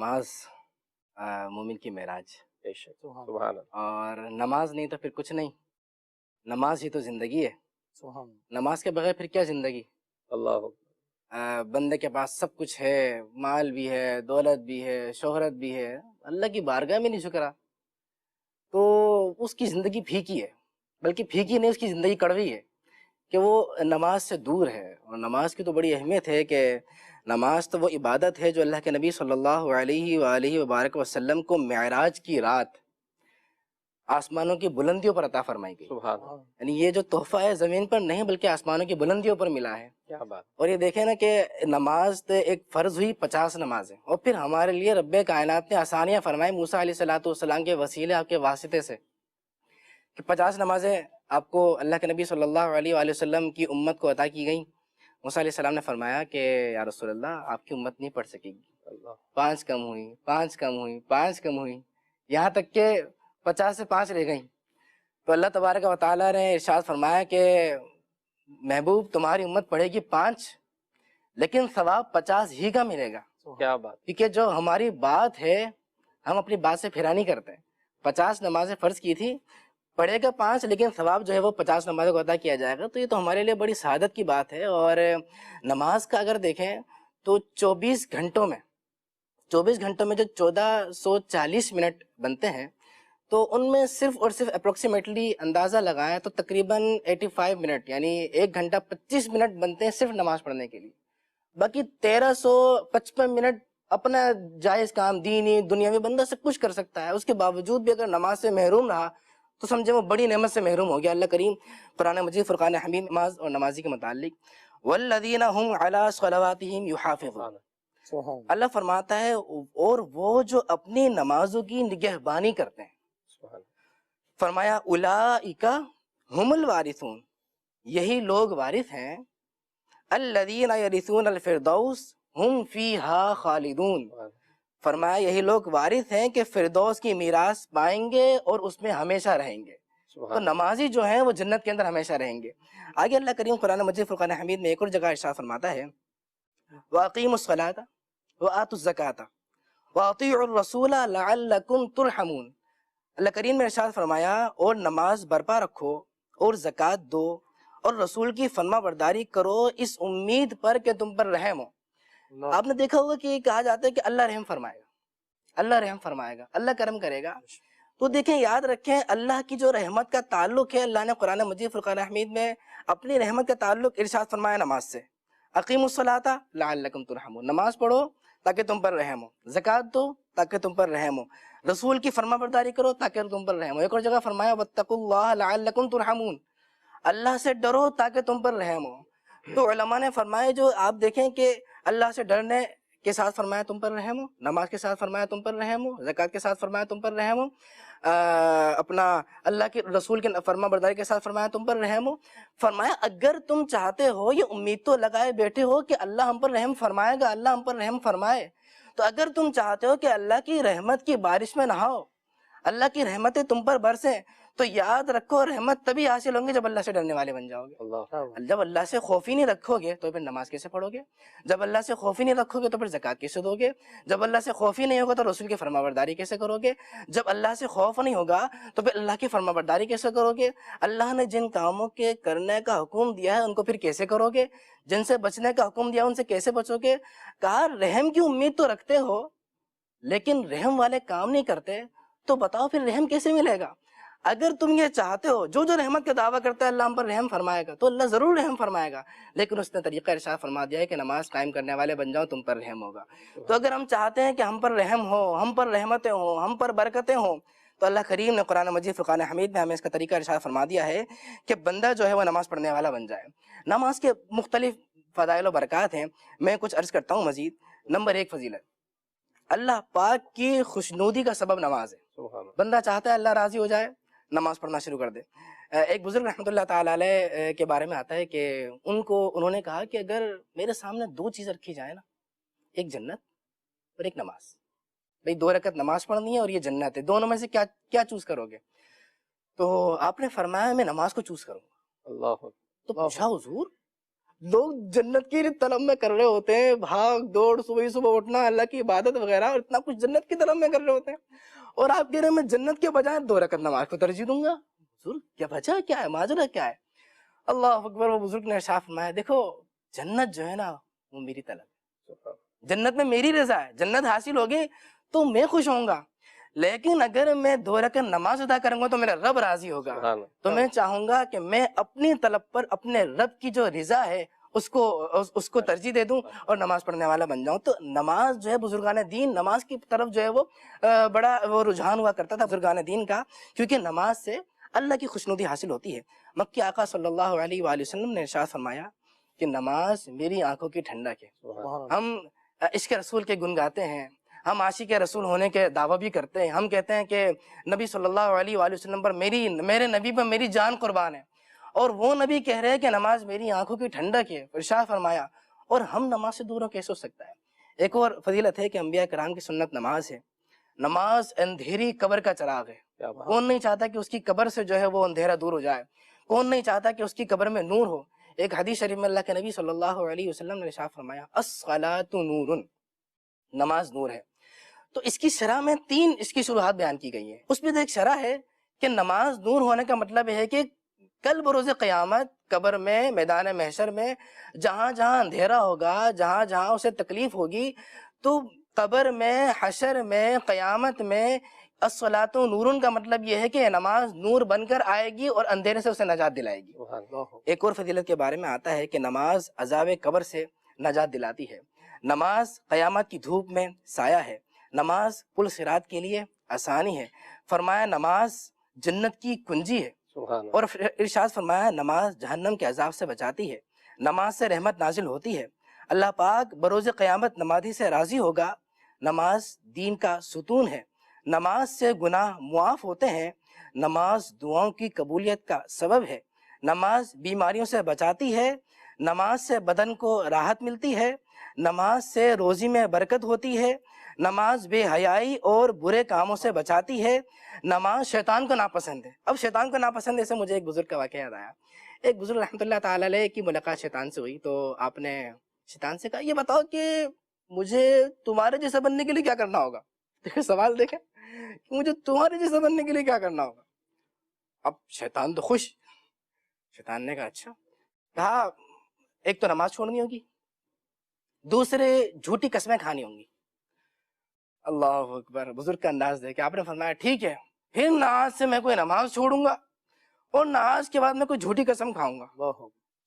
نماز مومن کی معراج، بے شک، سبحان اللہ، اور نماز نہیں تو پھر کچھ نہیں. نماز ہی تو زندگی ہے. سبحان نماز کے بغیر پھر کیا زندگی؟ اللہ بندے کے پاس سب کچھ ہے، مال بھی ہے، دولت بھی ہے، شہرت بھی ہے، اللہ کی بارگاہ میں نہیں شکرا تو اس کی زندگی پھیکی ہے. بلکہ پھیکی نہیں، اس کی زندگی کڑوی ہے کہ وہ نماز سے دور ہے. اور نماز کی تو بڑی اہمیت ہے کہ نماز تو وہ عبادت ہے جو اللہ کے نبی صلی اللہ علیہ وآلہ وبارک وسلم کو معراج کی رات آسمانوں کی بلندیوں پر عطا فرمائی گئی. سبحان اللہ، اللہ. یعنی یہ جو تحفہ ہے زمین پر نہیں بلکہ آسمانوں کی بلندیوں پر ملا ہے. کیا بات، اور یہ دیکھیں نا کہ نماز تو ایک فرض ہوئی 50 نمازیں، اور پھر ہمارے لیے رب کائنات نے آسانیاں فرمائی موسیٰ علیہ السلام کے وسیلے، آپ کے واسطے سے، کہ 50 نمازیں آپ کو اللہ کے نبی صلی اللہ علیہ وآلہ وسلم کی امت کو عطا کی گئیں. موسیٰ علیہ السلام نے فرمایا کہ یا رسول اللہ آپ کی امت نہیں پڑھ سکے گی. اللہ 5 کم ہوئی، 5 کم ہوئی، 5 کم ہوئی، یہاں تک کہ 50 سے 5 رہ گئیں. تو اللہ تبارک و تعالیٰ نے ارشاد فرمایا کہ محبوب تمہاری امت پڑھے گی 5 لیکن ثواب 50 ہی کا ملے گا. کیا بات، کیونکہ جو ہماری بات ہے ہم اپنی بات سے پھرا نہیں کرتے. 50 نمازیں فرض کی تھی، پڑھے گا 5 لیکن ثواب جو ہے وہ 50 نمازوں کو عطا کیا جائے گا. تو یہ تو ہمارے لیے بڑی سعادت کی بات ہے. اور نماز کا اگر دیکھیں تو 24 گھنٹوں میں جو 1440 منٹ بنتے ہیں تو ان میں صرف اور صرف اپروکسیمیٹلی اندازہ لگائیں تو تقریباً 85 منٹ یعنی 1 گھنٹہ 25 منٹ بنتے ہیں صرف نماز پڑھنے کے لیے. باقی 1355 منٹ اپنا جائز کام دینی دنیاوی بندہ سب کچھ کر سکتا ہے. اس کے باوجود بھی اگر نماز سے محروم رہا تو سمجھے وہ بڑی نعمت سے محروم ہو گیا. اللہ کریم قرآن مجید فرقان حمید نماز اور نمازی کے متعلق والذین هم علی صلواتہم یحافظون، سبحان اللہ فرماتا ہے اور وہ جو اپنی نمازوں کی نگہبانی کرتے ہیں، سبحان اللہ، فرمایا اولئک هم الوارثون، یہی لوگ وارث ہیں، الذین یرثون الفردوس هم فیہا خالدون، فرمایا یہی لوگ وارث ہیں کہ فردوس کی میراث پائیں گے اور اس میں ہمیشہ رہیں گے. تو سبحان نمازی جو ہیں وہ جنت کے اندر ہمیشہ رہیں گے. آگے اللہ کریم قرآن مجید فرقان حمید میں ایک اور جگہ ارشاد فرماتا ہے وَأَقِيمُوا الصَّلَاةَ وَآتُوا الزَّكَاةَ وَأَطِيعُوا الرَّسُولَ لَعَلَّكُمْ تُرْحَمُونَ. اللہ کریم نے ارشاد فرمایا اور نماز برپا رکھو اور زکوٰۃ دو اور رسول کی فرما برداری کرو اس امید پر کہ تم پر رحم ہو. اللہ. آپ نے دیکھا ہوگا کہ کہا جاتا ہے کہ اللہ رحم فرمائے گا، اللہ رحم فرمائے گا، اللہ کرم کرے گا. تو دیکھیں یاد رکھیں اللہ کی جو رحمت کا تعلق ہے، اللہ نے قرآن مجید فرقان حمید میں اپنی رحمت کا تعلق ارشاد فرمایا نماز سے. اقیموا الصلاۃ لعلکم ترحمون، نماز پڑھو تاکہ تم پر رحم ہو، زکوٰۃ دو تاکہ تم پر رحم ہو، رسول کی فرما برداری کرو تاکہ تم پر رحم ہو. ایک اور جگہ فرمایا واتقوا اللہ لعلکم ترحمون، اللہ سے ڈرو تاکہ تم پر رحم ہو. تو علماء نے فرمایا جو آپ دیکھیں کہ اللہ سے ڈرنے کے ساتھ فرمایا تم پر رحم ہو، نماز کے ساتھ فرمایا تم پر رحم ہو، زکوٰۃ کے ساتھ فرمایا تم پر رحم ہو، اپنا اللہ کے رسول کے فرما برداری کے ساتھ فرمایا تم پر رحم ہو. فرمایا اگر تم چاہتے ہو، یہ امید تو لگائے بیٹھے ہو کہ اللہ ہم پر رحم فرمائے گا، اللہ ہم پر رحم فرمائے، تو اگر تم چاہتے ہو کہ اللہ کی رحمت کی بارش میں نہاؤ، اللہ کی رحمتیں تم پر برسیں، تو یاد رکھو رحمت تبھی حاصل ہوں گے جب اللہ سے ڈرنے والے بن جاؤ گے. اللہ، جب اللہ سے خوف ہی نہیں رکھو گے تو پھر نماز کیسے پڑھو گے؟ جب اللہ سے خوف ہی نہیں رکھو گے تو پھر زکوٰۃ کیسے دو گے؟ جب اللہ سے خوف ہی نہیں ہوگا تو رسول کی فرما برداری کیسے کرو گے؟ جب اللہ سے خوف نہیں ہوگا تو پھر اللہ کی فرما برداری کیسے کرو گے؟ اللہ نے جن کاموں کے کرنے کا حکم دیا ہے ان کو پھر کیسے کرو گے؟ جن سے بچنے کا حکم دیا ان سے کیسے بچو گے؟ کہا رحم کی امید تو رکھتے ہو لیکن رحم والے کام نہیں کرتے، تو بتاؤ پھر رحم کیسے ملے گا؟ اگر تم یہ چاہتے ہو جو رحمت کا دعویٰ کرتا ہے اللہ ہم پر رحم فرمائے گا، تو اللہ ضرور رحم فرمائے گا، لیکن اس نے طریقہ ارشاد فرما دیا ہے کہ نماز قائم کرنے والے بن جاؤ تم پر رحم ہوگا. تو اگر ہم چاہتے ہیں کہ ہم پر رحم ہو، ہم پر رحمتیں ہوں، ہم پر برکتیں ہوں، تو اللہ کریم نے قرآن مجید فرقان حمید میں ہمیں اس کا طریقہ ارشاد فرما دیا ہے کہ بندہ جو ہے وہ نماز پڑھنے والا بن جائے. نماز کے مختلف فضائل و برکات ہیں، میں کچھ عرض کرتا ہوں مزید. نمبر 1 فضیلت، اللہ پاک کی خوشنودی کا سبب نماز ہے. سبحان اللہ، بندہ چاہتا ہے اللہ راضی ہو جائے، نماز پڑھنا شروع کر دے. ایک بزرگ رحمۃ اللہ تعالی علیہ کے بارے میں آتا ہے کہ انہوں نے کہا کہ اگر میرے سامنے 2 چیز رکھی جائے نا، ایک جنت اور ایک نماز، بھئی 2 رکعت نماز پڑھنی ہے اور یہ جنت ہے، دونوں میں سے کیا چوز کرو گے؟ تو آپ نے فرمایا میں نماز کو چوز کروں گا. اللہ، تو پوچھا حضور لوگ جنت کی طلب میں کر رہے ہوتے ہیں، بھاگ دوڑ، صبح اٹھنا، اللہ کی عبادت وغیرہ، اور اتنا کچھ جنت کی طلب میں کر رہے ہوتے ہیں، اور آپ کہہ رہے ہیں میں جنت کے بجائے 2 رکعت نماز کو ترجیح دوں گا. حضور کیا وجہ کیا ہے، ماجرا کیا ہے؟ اللہ اکبر. وہ بزرگ نے ارشاد فرمایا دیکھو جنت جو ہے نا وہ میری طلب ہے، جنت میں میری رضا ہے، جنت حاصل ہوگی تو میں خوش ہوں گا، لیکن اگر میں 2 رکعت نماز ادا کروں گا تو میرا رب راضی ہوگا. تو میں چاہوں گا کہ میں اپنی طلب پر اپنے رب کی جو رضا ہے اس کو ترجیح دے دوں اور نماز پڑھنے والا بن جاؤں. تو نماز جو ہے بزرگان دین، نماز کی طرف جو ہے وہ بڑا وہ رجحان ہوا کرتا تھا بزرگان دین کا، کیونکہ نماز سے اللہ کی خوشنودی حاصل ہوتی ہے. مکی آقا صلی اللہ علیہ وآلہ وسلم نے ارشاد فرمایا کہ نماز میری آنکھوں کی ٹھنڈک ہے. ہم عشق رسول کے گن گاتے ہیں، ہم عاشق رسول ہونے کے دعویٰ بھی کرتے ہیں، ہم کہتے ہیں کہ نبی صلی اللہ علیہ وآلہ وسلم پر میرے نبی پر میری جان قربان ہے، اور وہ نبی کہہ رہے ہیں کہ نماز میری آنکھوں کی ٹھنڈک ہے. ارشاد فرمایا اور ہم نماز سے دور ہو کیسے ہو سکتا ہے. ایک اور فضیلت ہے کہ انبیاء کرام کی سنت نماز ہے. نماز اندھیری قبر کا چراغ ہے. کون نہیں چاہتا کہ اس کی قبر سے جو ہے وہ اندھیرا دور ہو جائے، کون نہیں چاہتا کہ اس کی قبر میں نور ہو. ایک حدیث شریف میں اللہ کے نبی صلی اللہ علیہ وسلم نے ارشاد فرمایا الصلاۃ نور، نماز نور ہے. تو اس کی شرح میں 3 اس کی شروحات بیان کی گئی ہیں. اس میں ایک شرح ہے کہ نماز نور ہونے کا مطلب یہ ہے کہ کل بروز قیامت قبر میں، میدان محشر میں، جہاں جہاں اندھیرا ہوگا، جہاں جہاں اسے تکلیف ہوگی، تو قبر میں، حشر میں، قیامت میں الصلاۃ نور کا مطلب یہ ہے کہ نماز نور بن کر آئے گی اور اندھیرے سے اسے نجات دلائے گی. ایک اور فضیلت کے بارے میں آتا ہے کہ نماز عذاب قبر سے نجات دلاتی ہے. نماز قیامت کی دھوپ میں سایہ ہے. نماز پل صراط کے لیے آسانی ہے. فرمایا نماز جنت کی کنجی ہے. اور ارشاد فرمایا نماز جہنم کے عذاب سے بچاتی ہے. نماز سے رحمت نازل ہوتی ہے. اللہ پاک بروز قیامت نمازی سے راضی ہوگا. نماز دین کا ستون ہے. نماز سے گناہ معاف ہوتے ہیں. نماز دعاؤں کی قبولیت کا سبب ہے. نماز بیماریوں سے بچاتی ہے. نماز سے بدن کو راحت ملتی ہے. نماز سے روزی میں برکت ہوتی ہے. نماز بے حیائی اور برے کاموں سے بچاتی ہے. نماز شیطان کو ناپسند ہے. اب شیطان کو ناپسند ہے سے مجھے ایک بزرگ کا واقعہ یاد آیا. ایک بزرگ رحمۃ اللہ تعالی علیہ کی ملاقات شیطان سے ہوئی، تو آپ نے شیطان سے کہا یہ بتاؤ کہ مجھے تمہارے جیسا بننے کے لیے کیا کرنا ہوگا. دیکھیں سوال، دیکھیں کہ مجھے تمہارے جیسا بننے کے لیے کیا کرنا ہوگا. اب شیطان تو خوش. شیطان نے کہا اچھا. کہا ایک تو نماز چھوڑنی ہوگی، دوسرے جھوٹی قسمیں کھانی ہوں گی. اللہ اکبر. بزرگ کا انداز دیکھیں. آپ نے فرمایا ٹھیک ہے، پھر آج سے میں کوئی نماز چھوڑوں گا اور نماز کے بعد میں کوئی جھوٹی قسم کھاؤں گا.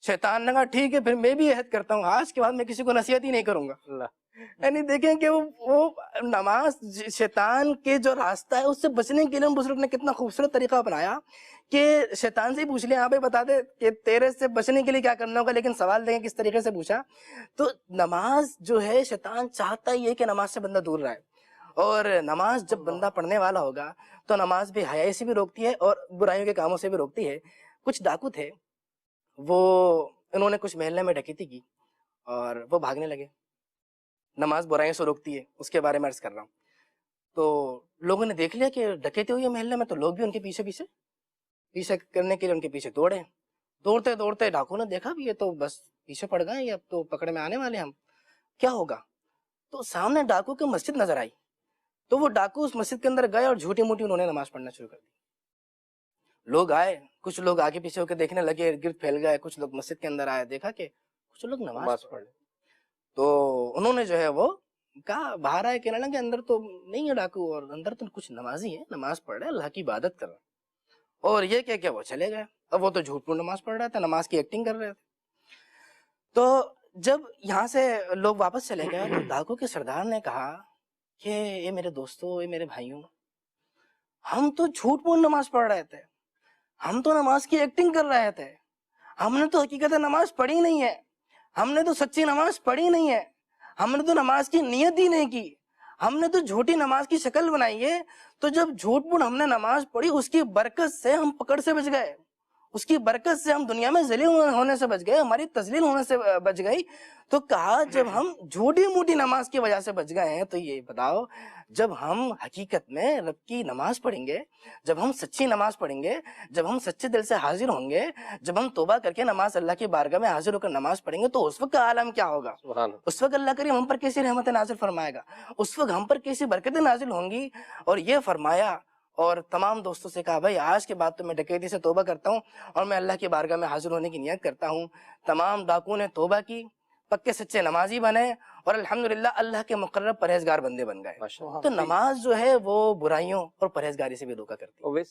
شیطان نے کہا ٹھیک ہے، پھر میں بھی عہد کرتا ہوں آج کے بعد میں کسی کو نصیحت ہی نہیں کروں گا. یعنی دیکھیں کہ وہ نماز شیطان کے جو راستہ ہے اس سے بچنے کے لیے بزرگ نے کتنا خوبصورت طریقہ اپنایا کہ شیطان سے ہی پوچھ لیا آپ بتا دے کہ تیرے سے بچنے کے لیے کیا کرنا ہوگا، لیکن سوال دیکھیں کس طریقے سے پوچھا. تو نماز جو ہے شیطان چاہتا ہی ہے کہ نماز سے بندہ دور رہے، اور نماز جب بندہ پڑھنے والا ہوگا تو نماز بھی حیائی سے بھی روکتی ہے اور برائیوں کے کاموں سے بھی روکتی ہے. کچھ ڈاکو تھے، انہوں نے کچھ محلے میں ڈکیتی کی اور وہ بھاگنے لگے. نماز برائیوں سے روکتی ہے، اس کے بارے میں عرض کر رہا ہوں. تو لوگوں نے دیکھ لیا کہ ڈکیتی ہوئی ہے محلے میں، تو لوگ بھی ان کے پیچھے کرنے کے لیے ان کے پیچھے دوڑے. دوڑتے دوڑتے ڈاکو نے دیکھا بھی یہ تو بس پیچھے پڑ گئے، اب تو پکڑ میں آنے والے ہم، کیا ہوگا. تو سامنے ڈاکو کی مسجد نظر آئی، تو وہ ڈاکو اس مسجد کے اندر گئے اور جھوٹی موٹی انہوں نے نماز پڑھنا شروع کر دی. لوگ آئے، کچھ لوگ آگے پیچھے ہو کے دیکھنے لگے، گرد پھیل گئے. کچھ لوگ مسجد کے اندر آئے، دیکھا کہ کچھ لوگ نماز پڑھ رہے. تو انہوں نے جو ہے وہ کہا، باہر آئے کہنے لگے اندر تو نہیں ہے ڈاکو، اور اندر تو کچھ نمازی ہے، نماز پڑھ رہے، اللہ کی عبادت کر رہے. اور یہ کہہ کے وہ چلے گئے. اب وہ تو جھوٹ پر نماز پڑھ رہا تھا، نماز کی ایکٹنگ کر رہے تھے. تو جب یہاں سے لوگ واپس چلے گئے تو ڈاکو کے سردار نے کہا کہ اے میرے دوستو، اے میرے بھائیوں، ہم تو جھوٹ پر نماز پڑھ رہے تھے، ہم تو نماز کی ایکٹنگ کر رہے تھے، ہم نے تو حقیقت نماز پڑھی نہیں ہے، ہم نے تو سچی نماز پڑھی نہیں ہے، ہم نے تو نماز کی نیت ہی نہیں کی، ہم نے تو جھوٹی نماز کی شکل بنائی ہے. تو جب جھوٹ پر ہم نے نماز پڑھی اس کی برکت سے ہم پکڑ سے بچ گئے، اس کی برکت سے ہم دنیا میں ذلیل ہونے سے بچ گئے, ہماری تذلیل ہونے سے بچ گئی. تو کہا جب ہم جھوٹی موٹی نماز کی وجہ سے بچ گئے ہیں تو یہ بتاؤ جب ہم حقیقت میں رب کی نماز پڑھیں گے, جب ہم سچی نماز پڑھیں گے, جب ہم سچے دل سے حاضر ہوں گے, جب ہم توبہ کر کے نماز اللہ کی بارگاہ میں حاضر ہو کر نماز پڑھیں گے, تو اس وقت کا عالم کیا ہوگا, سبحان اللہ. اس وقت اللہ کریم ہم پر کیسی رحمت نازل فرمائے گا, اس وقت ہم پر کیسی برکتیں نازل ہوں گی. اور یہ فرمایا اور تمام دوستوں سے کہا بھائی آج کے بعد تو میں ڈکیتی سے توبہ کرتا ہوں اور میں اللہ کی بارگاہ میں حاضر ہونے کی نیت کرتا ہوں. تمام ڈاکوؤں نے توبہ کی, پکے سچے نمازی بنے اور الحمدللہ اللہ کے مقرب پرہیزگار بندے بن گئے. ماشاء اللہ. تو نماز جو ہے وہ برائیوں اور پرہیزگاری سے بھی روکا کرتی ہے. ویسے